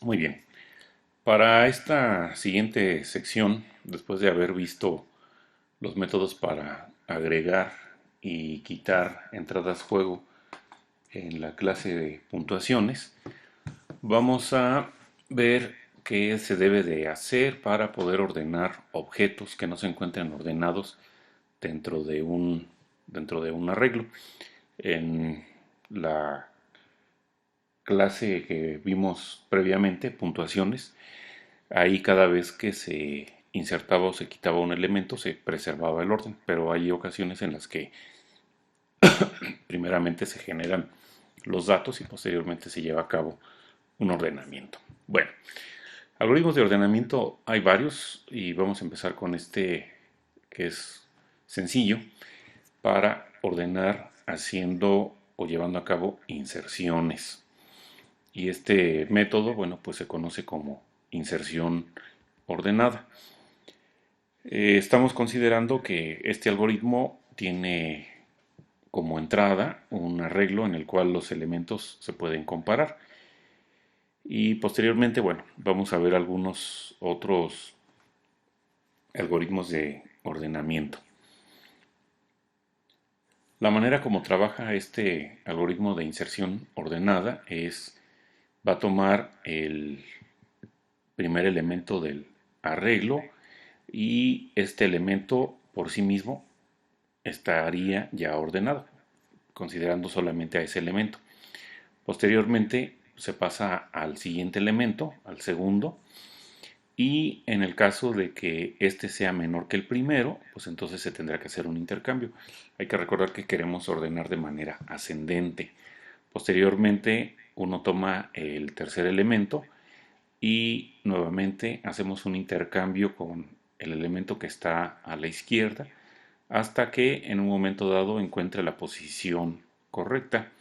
Muy bien. Para esta siguiente sección, después de haber visto los métodos para agregar y quitar entradas juego en la clase de puntuaciones, vamos a ver qué se debe de hacer para poder ordenar objetos que no se encuentren ordenados dentro de dentro de un arreglo. En la clase que vimos previamente, puntuaciones, ahí cada vez que se insertaba o se quitaba un elemento se preservaba el orden, pero hay ocasiones en las que primeramente se generan los datos y posteriormente se lleva a cabo un ordenamiento. Bueno, algoritmos de ordenamiento hay varios y vamos a empezar con este que es sencillo para ordenar haciendo o llevando a cabo inserciones. Y este método, bueno, pues se conoce como inserción ordenada. Estamos considerando que este algoritmo tiene como entrada un arreglo en el cual los elementos se pueden comparar. Y posteriormente, bueno, vamos a ver algunos otros algoritmos de ordenamiento. La manera como trabaja este algoritmo de inserción ordenada va a tomar el primer elemento del arreglo y este elemento por sí mismo estaría ya ordenado, considerando solamente a ese elemento. Posteriormente se pasa al siguiente elemento, al segundo, y en el caso de que este sea menor que el primero, pues entonces se tendrá que hacer un intercambio. Hay que recordar que queremos ordenar de manera ascendente. Posteriormente uno toma el tercer elemento y nuevamente hacemos un intercambio con el elemento que está a la izquierda hasta que en un momento dado encuentre la posición correcta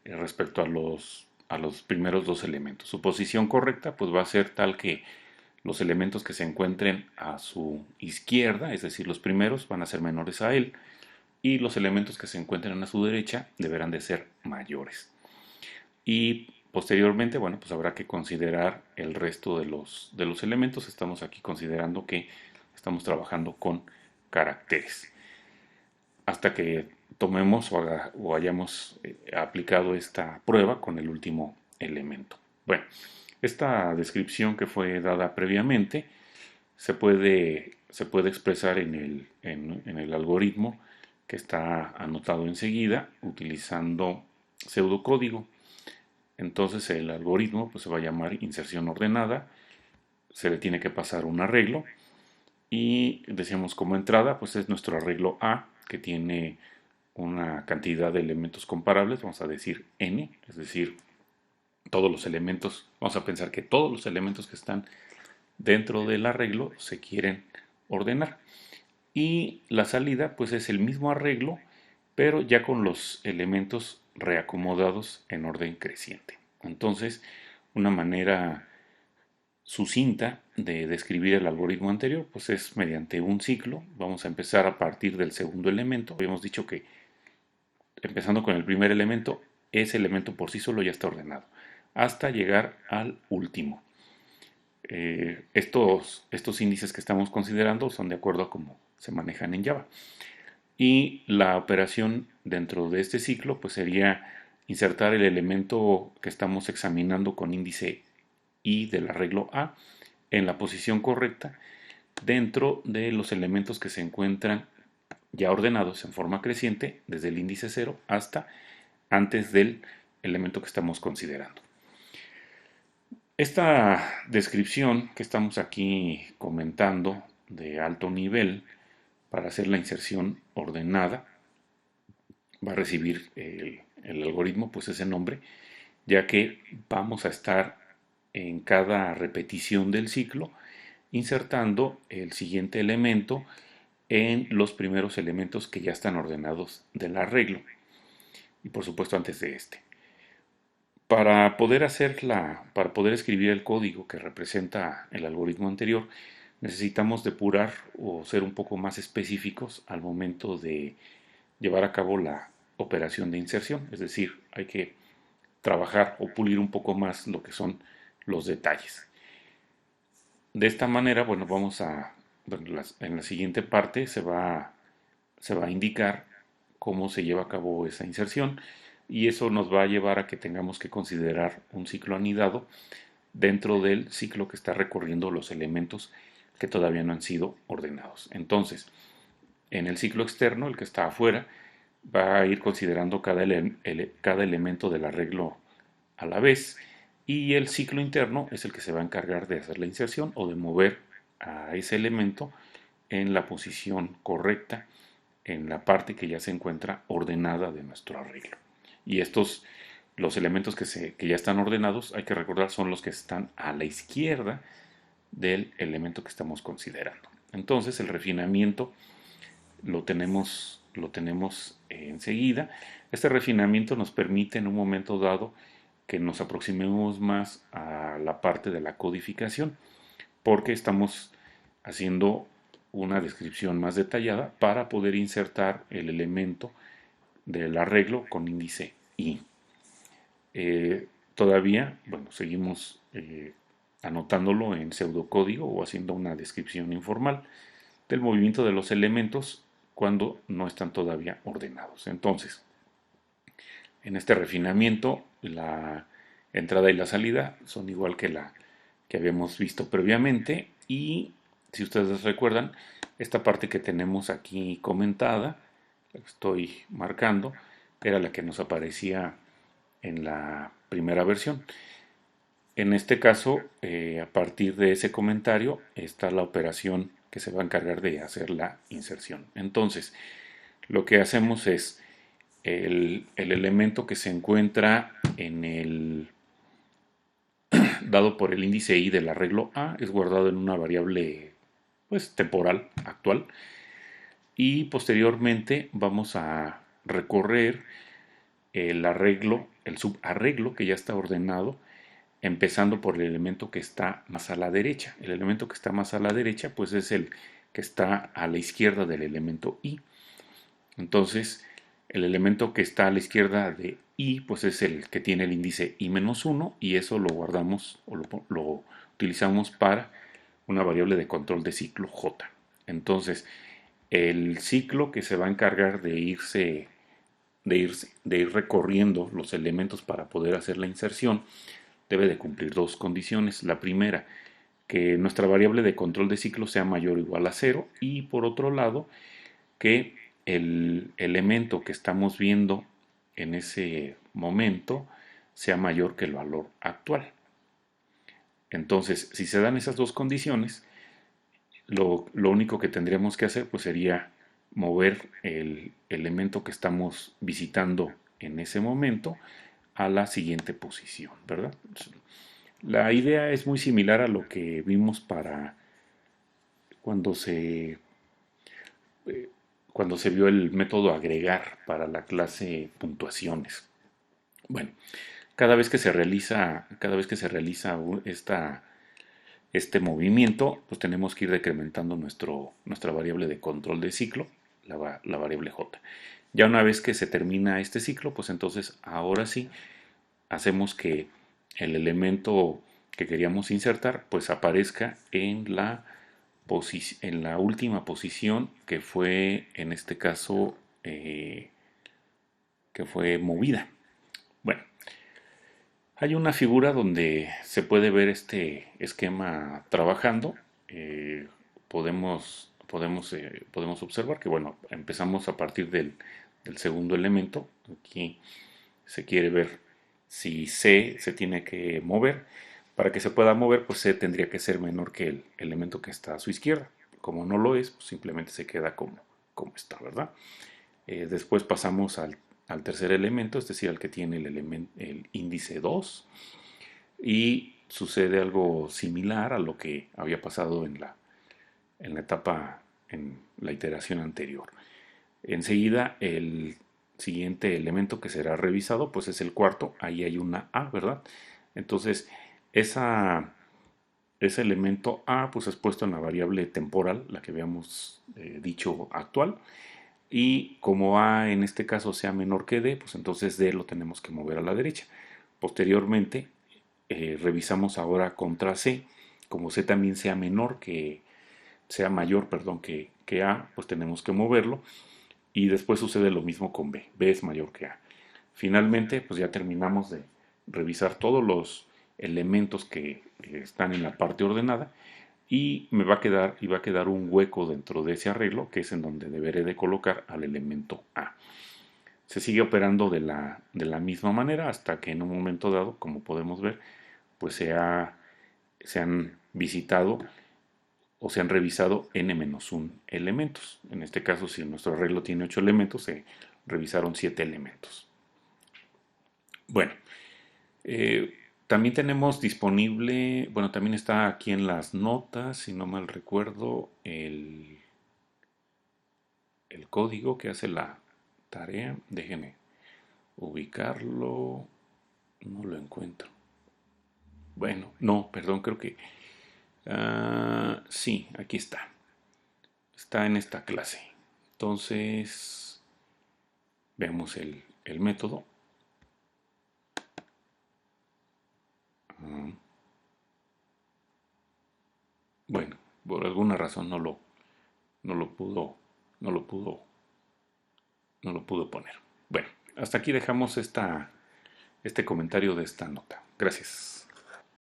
respecto a los primeros dos elementos. Su posición correcta pues va a ser tal que los elementos que se encuentren a su izquierda, es decir, los primeros, van a ser menores a él y los elementos que se encuentren a su derecha deberán de ser mayores. Y posteriormente, bueno, pues habrá que considerar el resto de los elementos. Estamos aquí considerando que estamos trabajando con caracteres. Hasta que tomemos o hayamos aplicado esta prueba con el último elemento. Bueno, esta descripción que fue dada previamente se puede expresar en el algoritmo que está anotado enseguida utilizando pseudocódigo. Entonces el algoritmo pues, se va a llamar inserción ordenada, se le tiene que pasar un arreglo y decíamos como entrada pues es nuestro arreglo A que tiene una cantidad de elementos comparables, vamos a decir n, es decir, todos los elementos, vamos a pensar que todos los elementos que están dentro del arreglo se quieren ordenar. Y la salida pues es el mismo arreglo, pero ya con los elementos reacomodados en orden creciente. Entonces, una manera sucinta de describir el algoritmo anterior pues es mediante un ciclo. Vamos a empezar a partir del segundo elemento. Habíamos dicho que empezando con el primer elemento, ese elemento por sí solo ya está ordenado, hasta llegar al último. Estos índices que estamos considerando son de acuerdo a cómo se manejan en Java. Y la operación dentro de este ciclo pues sería insertar el elemento que estamos examinando con índice i del arreglo A en la posición correcta dentro de los elementos que se encuentran ya ordenados en forma creciente desde el índice 0 hasta antes del elemento que estamos considerando. Esta descripción que estamos aquí comentando de alto nivel para hacer la inserción ordenada va a recibir el algoritmo pues ese nombre, ya que vamos a estar en cada repetición del ciclo insertando el siguiente elemento en los primeros elementos que ya están ordenados del arreglo y por supuesto antes de este. Para poder escribir el código que representa el algoritmo anterior, necesitamos depurar o ser un poco más específicos al momento de llevar a cabo la operación de inserción, es decir, hay que trabajar o pulir un poco más lo que son los detalles. De esta manera, bueno, bueno, en la siguiente parte se va a indicar cómo se lleva a cabo esa inserción y eso nos va a llevar a que tengamos que considerar un ciclo anidado dentro del ciclo que está recorriendo los elementos que todavía no han sido ordenados. Entonces, en el ciclo externo, el que está afuera, va a ir considerando cada elemento del arreglo a la vez y el ciclo interno es el que se va a encargar de hacer la inserción o de mover a ese elemento en la posición correcta en la parte que ya se encuentra ordenada de nuestro arreglo. Y los elementos que ya están ordenados, hay que recordar, son los que están a la izquierda del elemento que estamos considerando. Entonces el refinamiento lo tenemos enseguida. Este refinamiento nos permite en un momento dado que nos aproximemos más a la parte de la codificación, porque estamos haciendo una descripción más detallada para poder insertar el elemento del arreglo con índice I. Todavía, bueno, seguimos anotándolo en pseudocódigo o haciendo una descripción informal del movimiento de los elementos cuando no están todavía ordenados. Entonces, en este refinamiento, la entrada y la salida son igual que la que habíamos visto previamente y si ustedes recuerdan, esta parte que tenemos aquí comentada, la que estoy marcando, era la que nos aparecía en la primera versión. En este caso, a partir de ese comentario, está la operación que se va a encargar de hacer la inserción. Entonces, lo que hacemos es el elemento que se encuentra en el dado por el índice I del arreglo A es guardado en una variable pues temporal actual y posteriormente vamos a recorrer el subarreglo que ya está ordenado, empezando por el elemento que está más a la derecha. El elemento que está más a la derecha pues es el que está a la izquierda del elemento I. Entonces, el elemento que está a la izquierda de I pues es el que tiene el índice I-1 y eso lo guardamos o lo utilizamos para una variable de control de ciclo J. Entonces, el ciclo que se va a encargar de ir recorriendo los elementos para poder hacer la inserción debe de cumplir dos condiciones. La primera, que nuestra variable de control de ciclo sea mayor o igual a 0 y por otro lado, que el elemento que estamos viendo en ese momento sea mayor que el valor actual. Entonces, si se dan esas dos condiciones, lo único que tendríamos que hacer pues sería mover el elemento que estamos visitando en ese momento a la siguiente posición, ¿verdad? La idea es muy similar a lo que vimos para cuando se cuando se vio el método agregar para la clase puntuaciones. Bueno, cada vez que se realiza este movimiento, pues tenemos que ir decrementando nuestra variable de control de ciclo, la variable j. Ya una vez que se termina este ciclo, pues entonces ahora sí hacemos que el elemento que queríamos insertar pues aparezca en la última posición que fue en este caso que fue movida. Bueno, hay una figura donde se puede ver este esquema trabajando. Podemos observar que, bueno, empezamos a partir del segundo elemento. Aquí se quiere ver si C se tiene que mover. Para que se pueda mover, pues C tendría que ser menor que el elemento que está a su izquierda. Como no lo es, pues simplemente se queda como está, ¿verdad? Después pasamos al tercer elemento, es decir, al que tiene el índice 2 y sucede algo similar a lo que había pasado en la etapa, en la iteración anterior. Enseguida el siguiente elemento que será revisado pues es el cuarto, ahí hay una A, ¿verdad? Entonces ese elemento A pues es puesto en la variable temporal, la que habíamos dicho actual, y como A en este caso sea menor que D, pues entonces D lo tenemos que mover a la derecha. Posteriormente, revisamos ahora contra C. Como C también sea mayor, perdón, que A, pues tenemos que moverlo. Y después sucede lo mismo con B. B es mayor que A. Finalmente, pues ya terminamos de revisar todos los elementos que están en la parte ordenada y va a quedar un hueco dentro de ese arreglo que es en donde deberé de colocar al elemento A. Se sigue operando de la misma manera hasta que en un momento dado, como podemos ver, pues se han visitado o se han revisado n-1 elementos. En este caso, si nuestro arreglo tiene 8 elementos, se revisaron 7 elementos. Bueno, también tenemos disponible, bueno, también está aquí en las notas, si no mal recuerdo, el código que hace la tarea. Déjenme ubicarlo, no lo encuentro. Bueno, no, perdón, creo que sí, aquí está. Está en esta clase. Entonces, veamos el método. Ah, bueno, por alguna razón no lo pudo, no lo pudo, no lo pudo poner. Bueno, hasta aquí dejamos este comentario de esta nota. Gracias.